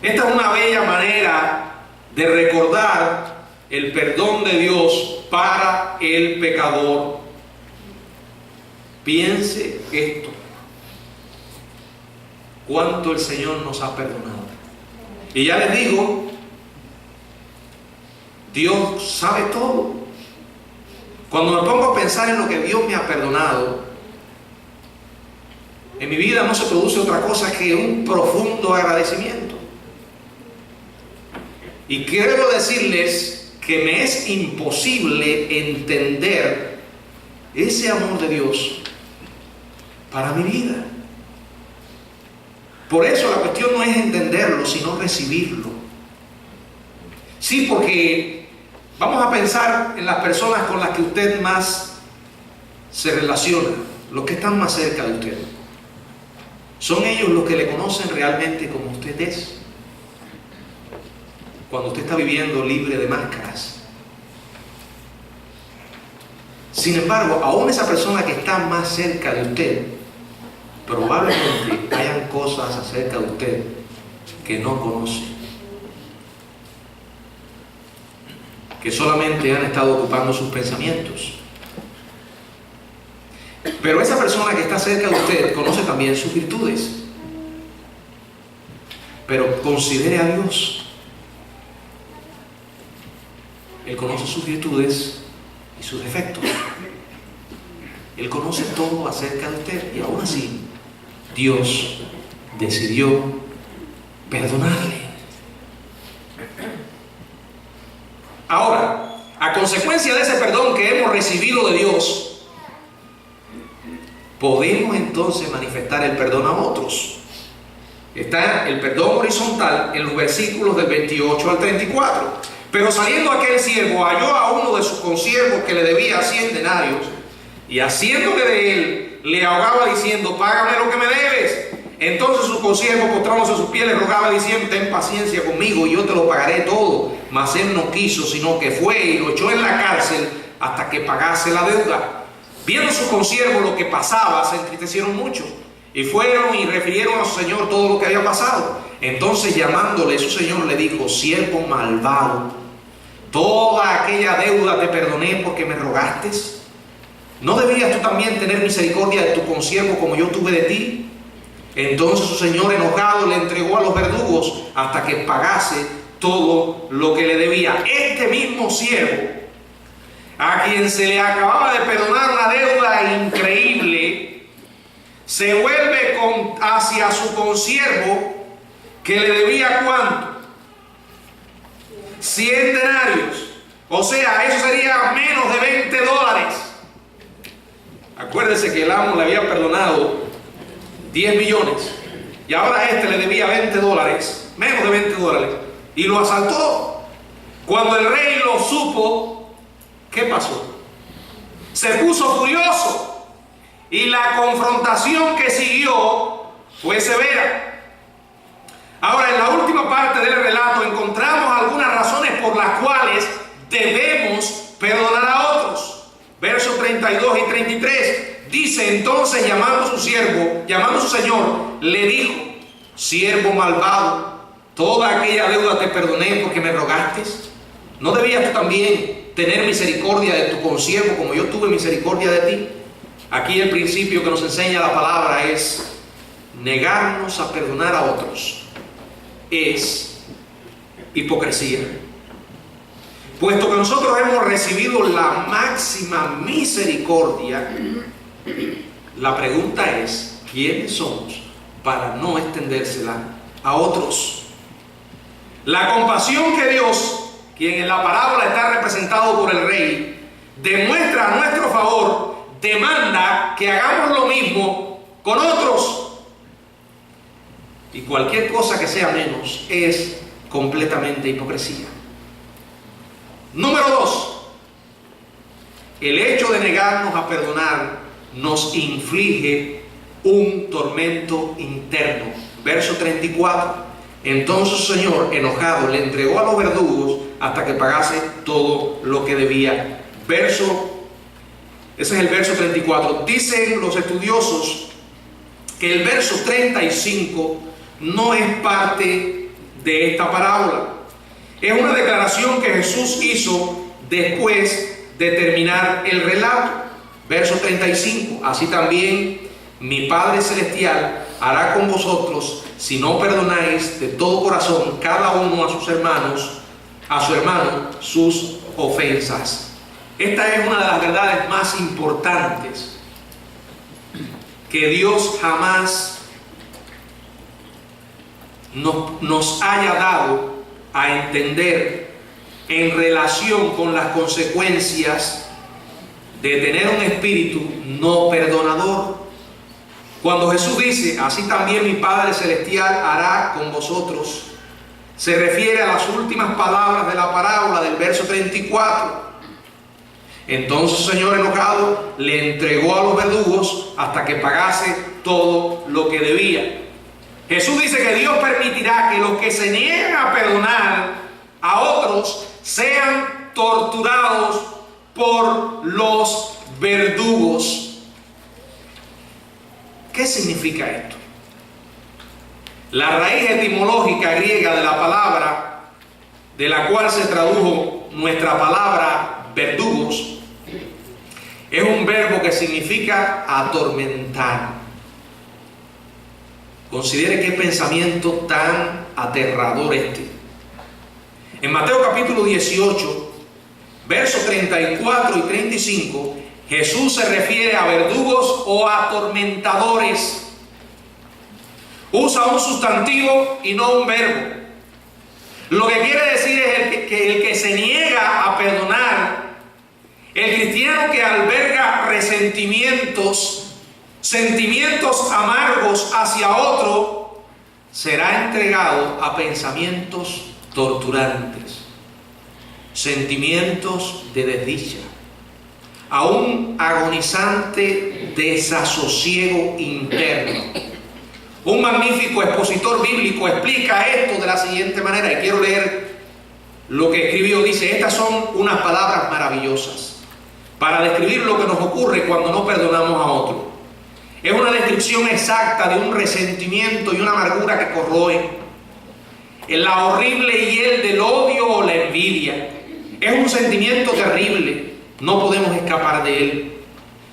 Esta es una bella manera de recordar el perdón de Dios para el pecador. Piense esto: cuánto el Señor nos ha perdonado. Y ya les digo, Dios sabe todo. Cuando me pongo a pensar en lo que Dios me ha perdonado, en mi vida no se produce otra cosa que un profundo agradecimiento. Y quiero decirles que me es imposible entender ese amor de Dios para mi vida. Por eso la cuestión no es entenderlo, sino recibirlo. Sí, porque vamos a pensar en las personas con las que usted más se relaciona, los que están más cerca de usted. Son ellos los que le conocen realmente como usted es. Cuando usted está viviendo libre de máscaras. Sin embargo, aún esa persona que está más cerca de usted, probablemente hayan cosas acerca de usted que no conoce, que solamente han estado ocupando sus pensamientos. Pero esa persona que está cerca de usted conoce también sus virtudes. Pero considere a Dios. Él conoce sus virtudes y sus defectos. Él conoce todo acerca de usted, y aún así Dios decidió perdonarle. Ahora, a consecuencia de ese perdón que hemos recibido de Dios, podemos entonces manifestar el perdón a otros. Está el perdón horizontal en los versículos del 28 al 34. Pero saliendo aquel siervo, halló a uno de sus consiervos que le debía 100 denarios, y haciéndole de él, le ahogaba diciendo: págame lo que me debes. Entonces su consiervo, postrándose a sus pies, le rogaba diciendo: ten paciencia conmigo y yo te lo pagaré todo. Mas él no quiso, sino que fue y lo echó en la cárcel hasta que pagase la deuda. Viendo sus consiervos lo que pasaba, se entristecieron mucho, y fueron y refirieron a su señor todo lo que había pasado. Entonces, llamándole, su señor le dijo: siervo malvado, toda aquella deuda te perdoné porque me rogaste. ¿No debías tú también tener misericordia de tu consiervo como yo tuve de ti? Entonces su señor, enojado, le entregó a los verdugos hasta que pagase todo lo que le debía. Este mismo siervo, a quien se le acababa de perdonar una deuda increíble, se vuelve hacia su consiervo que le debía ¿cuánto? 100 denarios. O sea, eso sería menos de $20. Acuérdese que el amo le había perdonado 10 millones y ahora este le debía $20, menos de $20, y lo asaltó. Cuando el rey lo supo, ¿qué pasó? Se puso furioso, y la confrontación que siguió fue severa. Ahora, en la última parte del relato encontramos algunas razones por las cuales debemos perdonar a otros. Versos 32 y 33 dice: entonces, llamando a su señor, le dijo: siervo malvado, toda aquella deuda te perdoné porque me rogaste. ¿No debías tú también tener misericordia de tu consiervo como yo tuve misericordia de ti? Aquí el principio que nos enseña la palabra es: negarnos a perdonar a otros es hipocresía. Puesto que nosotros hemos recibido la máxima misericordia, la pregunta es: ¿quiénes somos para no extendérsela a otros? La compasión que Dios, quien en la parábola está representado por el rey, demuestra a nuestro favor, demanda que hagamos lo mismo con otros. Y cualquier cosa que sea menos es completamente hipocresía. Número 2. El hecho de negarnos a perdonar nos inflige un tormento interno. Verso 34. Entonces su señor, enojado, le entregó a los verdugos hasta que pagase todo lo que debía. Ese es el verso 34. Dicen los estudiosos que el verso 35 no es parte de esta parábola. Es una declaración que Jesús hizo después de terminar el relato. Verso 35, así también mi Padre Celestial hará con vosotros si no perdonáis de todo corazón cada uno a sus hermanos, a su hermano, sus ofensas. Esta es una de las verdades más importantes que Dios jamás nos haya dado a entender en relación con las consecuencias de tener un espíritu no perdonador. Cuando Jesús dice, así también mi Padre Celestial hará con vosotros, se refiere a las últimas palabras de la parábola del verso 34. Entonces el Señor enojado le entregó a los verdugos hasta que pagase todo lo que debía. Jesús dice que Dios permitirá que los que se niegan a perdonar a otros sean torturados por los verdugos. ¿Qué significa esto? La raíz etimológica griega de la palabra, de la cual se tradujo nuestra palabra verdugos, es un verbo que significa atormentar. Considere qué pensamiento tan aterrador este. En Mateo capítulo 18, versos 34 y 35, Jesús se refiere a verdugos o atormentadores. Usa un sustantivo y no un verbo. Lo que quiere decir es que el que se niega a perdonar, el cristiano que alberga resentimientos, sentimientos amargos hacia otro, será entregado a pensamientos torturantes, sentimientos de desdicha, a un agonizante desasosiego interno. Un magnífico expositor bíblico explica esto de la siguiente manera, y quiero leer lo que escribió. Dice, estas son unas palabras maravillosas para describir lo que nos ocurre cuando no perdonamos a otro. Es una descripción exacta de un resentimiento y una amargura que corroe, la horrible hiel del odio o la envidia. Es un sentimiento terrible, no podemos escapar de él.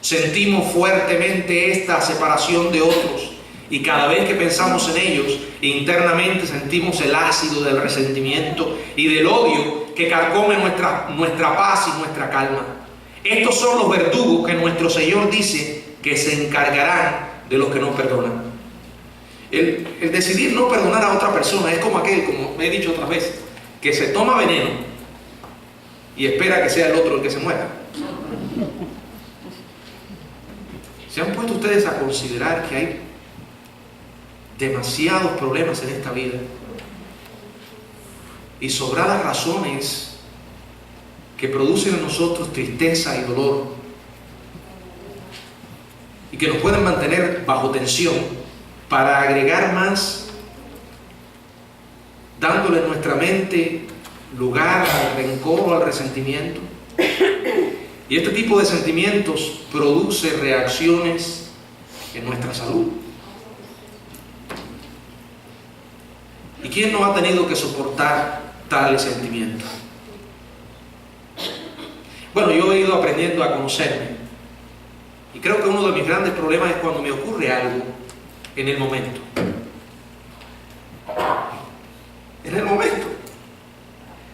Sentimos fuertemente esta separación de otros, y cada vez que pensamos en ellos, internamente sentimos el ácido del resentimiento y del odio que carcome nuestra paz y nuestra calma. Estos son los verdugos que nuestro Señor dice que se encargarán de los que no perdonan. El decidir no perdonar a otra persona es como aquel, como he dicho otras veces, que se toma veneno y espera que sea el otro el que se muera. ¿Se han puesto ustedes a considerar que hay demasiados problemas en esta vida y sobradas razones que producen en nosotros tristeza y dolor y que nos pueden mantener bajo tensión para agregar más, dándole en nuestra mente lugar al rencor o al resentimiento? Y este tipo de sentimientos produce reacciones en nuestra salud. ¿Y quién no ha tenido que soportar tales sentimientos? Bueno, yo he ido aprendiendo a conocerme. Y creo que uno de mis grandes problemas es cuando me ocurre algo en el momento. En el momento.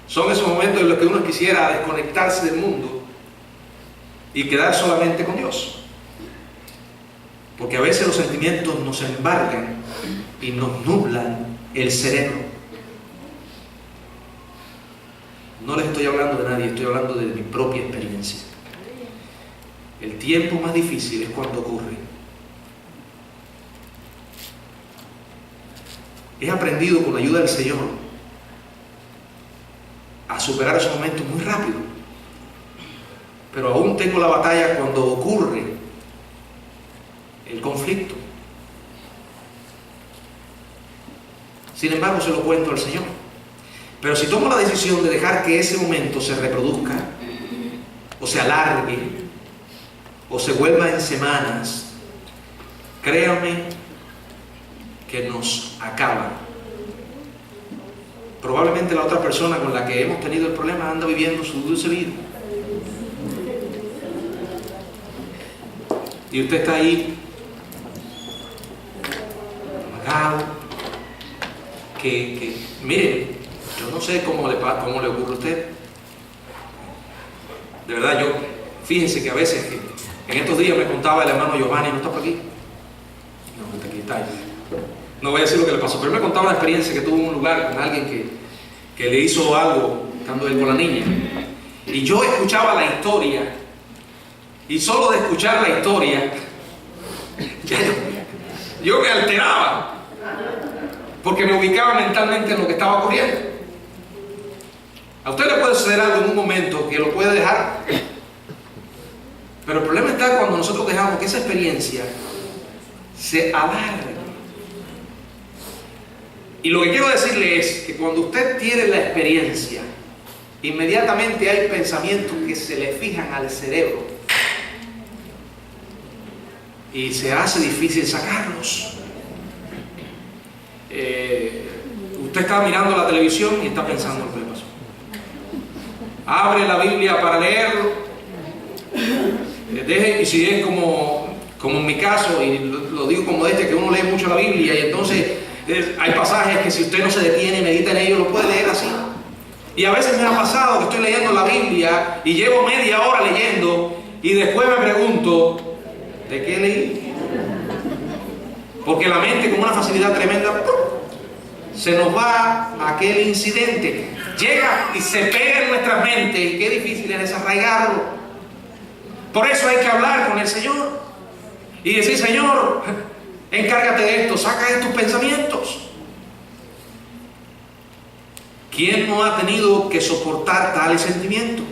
Son esos momentos en los que uno quisiera desconectarse del mundo y quedar solamente con Dios. Porque a veces los sentimientos nos embargan y nos nublan el cerebro. No les estoy hablando de nadie, estoy hablando de mi propia experiencia. El tiempo más difícil es cuando ocurre. He aprendido con la ayuda del Señor a superar esos momentos muy rápido, pero aún tengo la batalla cuando ocurre el conflicto. Sin embargo, se lo cuento al Señor. Pero si tomo la decisión de dejar que ese momento se reproduzca, o se alargue, o se vuelva en semanas, créame que nos acaba. probablemente la otra persona con la que hemos tenido el problema anda viviendo su dulce vida. Y usted está ahí, amagado, que miren, yo no sé cómo le ocurre a usted. De verdad, fíjense que a veces, en estos días me contaba el hermano Giovanni, ¿no está por aquí? No, está aquí, está ahí. No voy a decir lo que le pasó, pero él me contaba una experiencia que tuvo en un lugar con alguien que le hizo algo, estando él con la niña. Y yo escuchaba la historia, y solo de escuchar la historia, yo me alteraba, porque me ubicaba mentalmente en lo que estaba ocurriendo. A usted le puede suceder algo en un momento que lo puede dejar, pero el problema está cuando nosotros dejamos que esa experiencia se alargue. Y lo que quiero decirle es que cuando usted tiene la experiencia, inmediatamente hay pensamientos que se le fijan al cerebro y se hace difícil sacarlos. Usted está mirando la televisión y está pensando en lo que le pasó. Abre la Biblia para leerlo. Y si es como en mi caso, y lo digo como que uno lee mucho la Biblia, y entonces hay pasajes que si usted no se detiene y medita en ellos, lo puede leer así. Y a veces me ha pasado que estoy leyendo la Biblia y llevo media hora leyendo y después me pregunto, ¿de qué leí? Porque la mente, con una facilidad tremenda, se nos va a aquel incidente, llega y se pega en nuestras mentes, y qué difícil es desarraigarlo. Por eso hay que hablar con el Señor y decir: Señor, encárgate de esto, saca estos pensamientos. ¿Quién no ha tenido que soportar tales sentimientos?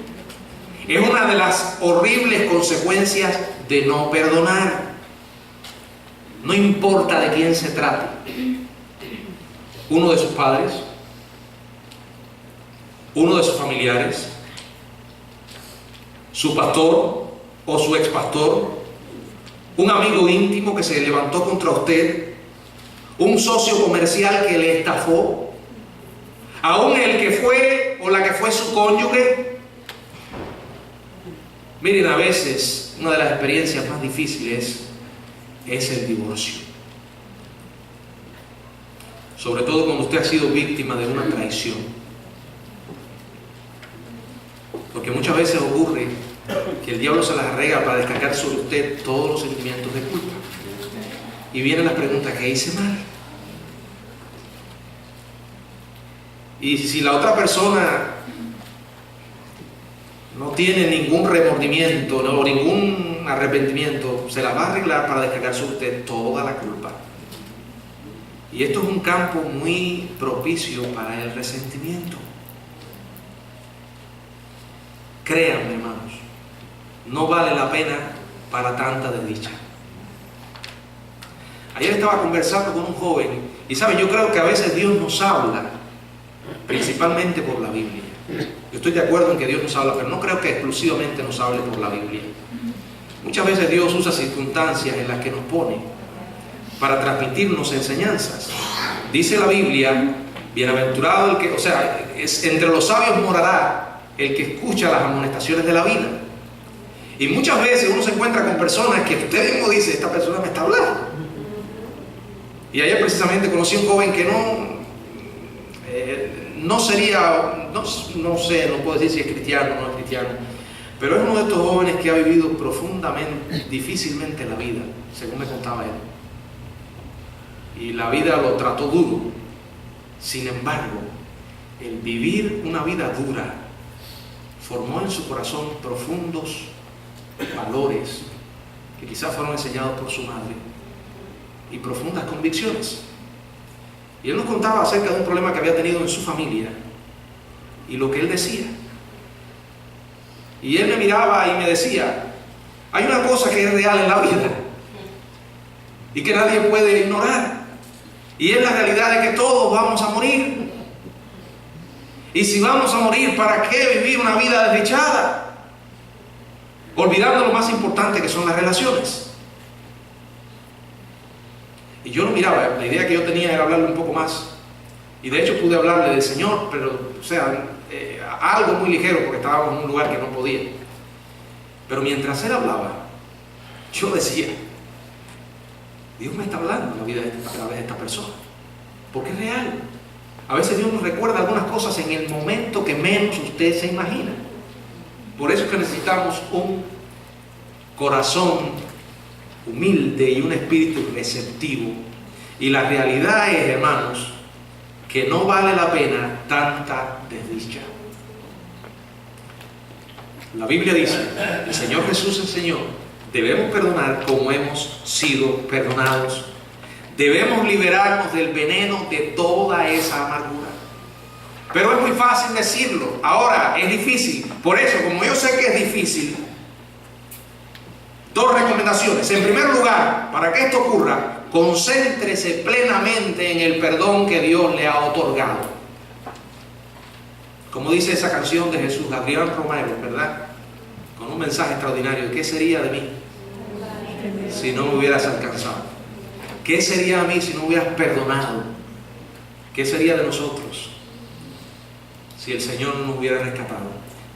Es una de las horribles consecuencias de no perdonar. No importa de quién se trate. Uno de sus padres, uno de sus familiares, su pastor o su expastor, un amigo íntimo que se levantó contra usted, un socio comercial que le estafó, aún el que fue o la que fue su cónyuge. Miren, a veces una de las experiencias más difíciles es el divorcio, sobre todo cuando usted ha sido víctima de una traición, porque muchas veces ocurre que el diablo se las arregla para descargar sobre usted todos los sentimientos de culpa. Y vienen las preguntas: ¿qué hice mal? Y si la otra persona no tiene ningún remordimiento, no, ningún arrepentimiento, se la va a arreglar para descargar sobre usted toda la culpa. Y esto es un campo muy propicio para el resentimiento. Créanme, hermanos, no vale la pena para tanta desdicha. Ayer estaba conversando con un joven, y saben, yo creo que a veces Dios nos habla principalmente por la Biblia. Yo estoy de acuerdo en que Dios nos habla, pero no creo que exclusivamente nos hable por la Biblia. Muchas veces Dios usa circunstancias en las que nos pone para transmitirnos enseñanzas. Dice la Biblia: bienaventurado el que, entre los sabios morará el que escucha las amonestaciones de la vida. Y muchas veces uno se encuentra con personas que usted mismo dice: esta persona me está hablando. Y ayer precisamente conocí a un joven que no sería, no sé, no puedo decir si es cristiano o no es cristiano, pero es uno de estos jóvenes que ha vivido profundamente, difícilmente la vida, según me contaba él. Y la vida lo trató duro. Sin embargo, el vivir una vida dura formó en su corazón profundos valores que quizás fueron enseñados por su madre y profundas convicciones. Y él nos contaba acerca de un problema que había tenido en su familia y lo que él decía. Y él me miraba y me decía: hay una cosa que es real en la vida y que nadie puede ignorar, y es la realidad de que todos vamos a morir. Y si vamos a morir, ¿para qué vivir una vida desdichada? Olvidando lo más importante, que son las relaciones. Y yo lo miraba, la idea que yo tenía era hablarle un poco más Y de hecho pude hablarle del Señor, pero, o sea, algo muy ligero porque estábamos en un lugar que no podía. Pero mientras él hablaba, yo decía, Dios me está hablando en la vida a través de esta persona, porque es real. A veces Dios nos recuerda algunas cosas en el momento que menos usted se imagina. Por eso es que necesitamos un corazón humilde y un espíritu receptivo. Y la realidad es, hermanos, que no vale la pena tanta desdicha. La Biblia dice, el Señor Jesús enseñó, debemos perdonar como hemos sido perdonados. Debemos liberarnos del veneno de toda esa amargura. Pero es muy fácil decirlo. Ahora es difícil. Por eso, como yo sé que es difícil, dos recomendaciones. En primer lugar, para que esto ocurra, concéntrese plenamente en el perdón que Dios le ha otorgado. Como dice esa canción de Jesús, Adrián Romero, ¿verdad? Con un mensaje extraordinario. ¿Qué sería de mí si no me hubieras alcanzado? ¿Qué sería de mí si no hubieras perdonado? ¿Qué sería de nosotros si el Señor no nos hubiera rescatado?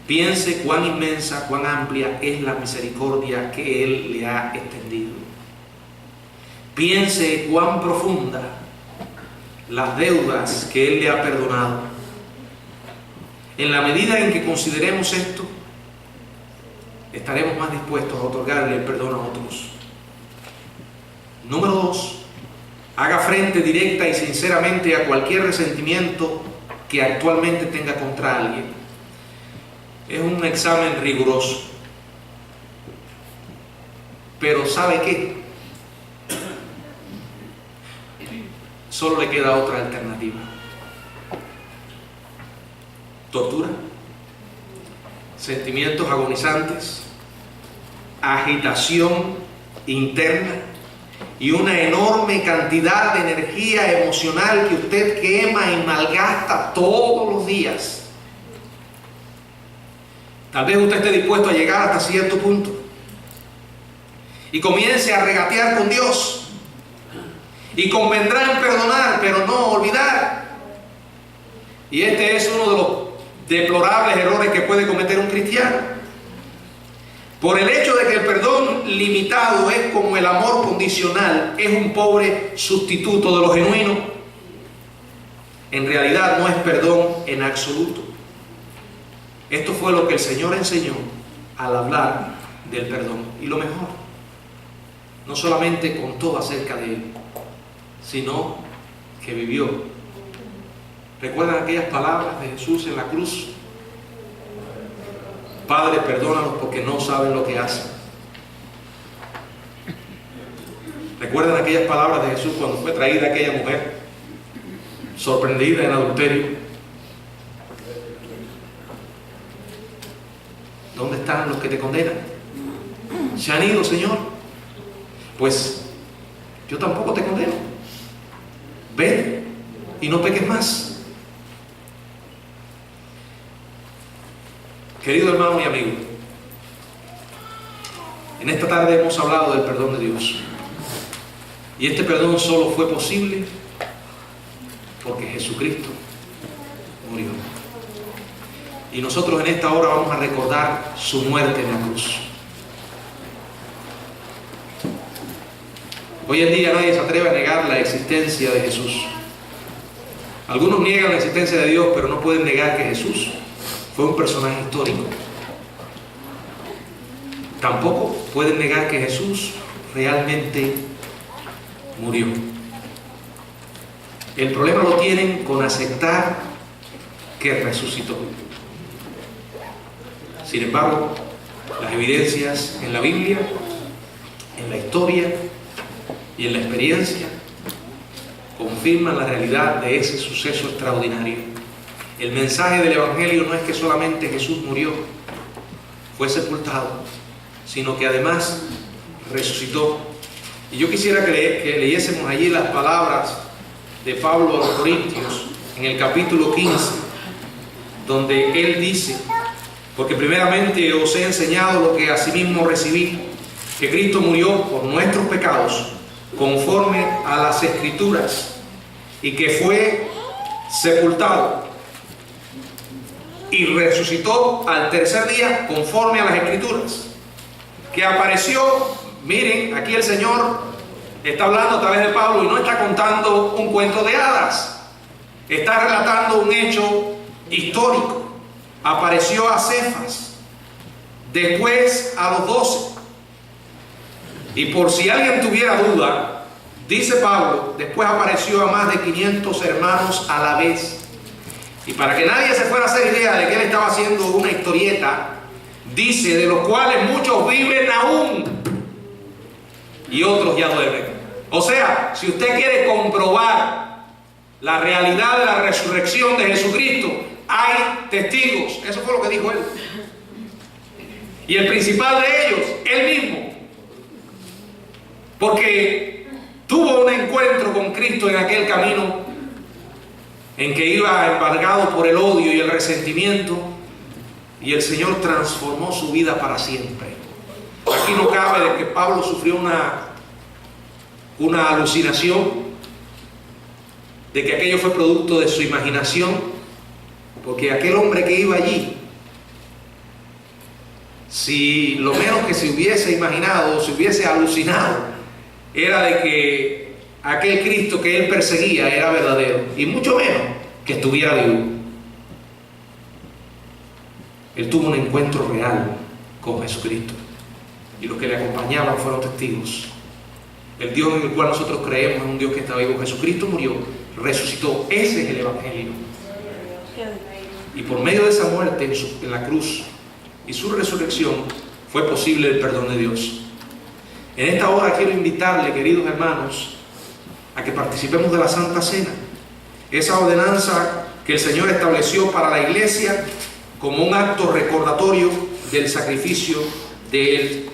Piense cuán inmensa, cuán amplia es la misericordia que Él le ha extendido. Piense cuán profunda las deudas que Él le ha perdonado. En la medida en que consideremos esto, estaremos más dispuestos a otorgarle el perdón a otros. Número 2, haga frente directa y sinceramente a cualquier resentimiento que actualmente tenga contra alguien. Es un examen riguroso. Pero ¿sabe qué? Solo le queda otra alternativa. Tortura, sentimientos agonizantes, agitación interna y una enorme cantidad de energía emocional que usted quema y malgasta todos los días. Tal vez usted esté dispuesto a llegar hasta cierto punto y comience a regatear con Dios y convendrá en perdonar, pero no olvidar. Y este es uno de los deplorables errores que puede cometer un cristiano. Por el hecho de que el perdón limitado es como el amor condicional, es un pobre sustituto de lo genuino. En realidad no es perdón en absoluto. Esto fue lo que el Señor enseñó al hablar del perdón. Y lo mejor, no solamente contó acerca de él, sino que vivió. ¿Recuerdan aquellas palabras de Jesús en la cruz? Padre, perdónalos porque no saben lo que hacen. ¿Recuerdan aquellas palabras de Jesús cuando fue traída aquella mujer sorprendida en adulterio? ¿Dónde están los que te condenan? ¿Se han ido, Señor? Pues yo tampoco te condeno. Ve y no peques más. Querido hermano y amigo, en esta tarde hemos hablado del perdón de Dios. Y este perdón solo fue posible porque Jesucristo murió. Y nosotros en esta hora vamos a recordar su muerte en la cruz. Hoy en día nadie se atreve a negar la existencia de Jesús. Algunos niegan la existencia de Dios, pero no pueden negar que Jesús fue un personaje histórico. Tampoco pueden negar que Jesús realmente murió. El problema lo tienen con aceptar que resucitó. Sin embargo, las evidencias en la Biblia, en la historia y en la experiencia confirman la realidad de ese suceso extraordinario. El mensaje del Evangelio no es que solamente Jesús murió, fue sepultado, sino que además resucitó. Y yo quisiera que leyésemos allí las palabras de Pablo a los Corintios en el capítulo 15, donde él dice: porque primeramente os he enseñado lo que asimismo recibí, que Cristo murió por nuestros pecados conforme a las Escrituras, y que fue sepultado y resucitó al tercer día conforme a las Escrituras, que apareció. Miren, aquí el Señor está hablando a través de Pablo y no está contando un cuento de hadas, está relatando un hecho histórico. Apareció a Cefas, después a los 12, y por si alguien tuviera duda, dice Pablo, después apareció a más de 500 hermanos a la vez. Y para que nadie se fuera a hacer idea de que él estaba haciendo una historieta, dice, de los cuales muchos viven aún y otros ya duermen. O sea, si usted quiere comprobar la realidad de la resurrección de Jesucristo, hay testigos. Eso fue lo que dijo él. Y el principal de ellos, él mismo. Porque tuvo un encuentro con Cristo en aquel camino en que iba embargado por el odio y el resentimiento, y el Señor transformó su vida para siempre. Aquí no cabe de que Pablo sufrió una alucinación, de que aquello fue producto de su imaginación, porque aquel hombre que iba allí, si lo menos que se hubiese imaginado o se hubiese alucinado, era de que aquel Cristo que él perseguía era verdadero, y mucho menos que estuviera vivo. Él tuvo un encuentro real con Jesucristo, y los que le acompañaban fueron testigos. El Dios en el cual nosotros creemos es un Dios que está vivo. Jesucristo murió, resucitó. Ese es el Evangelio. Y por medio de esa muerte en la cruz y su resurrección fue posible el perdón de Dios. En esta hora quiero invitarle, queridos hermanos, a que participemos de la Santa Cena, esa ordenanza que el Señor estableció para la iglesia como un acto recordatorio del sacrificio de Él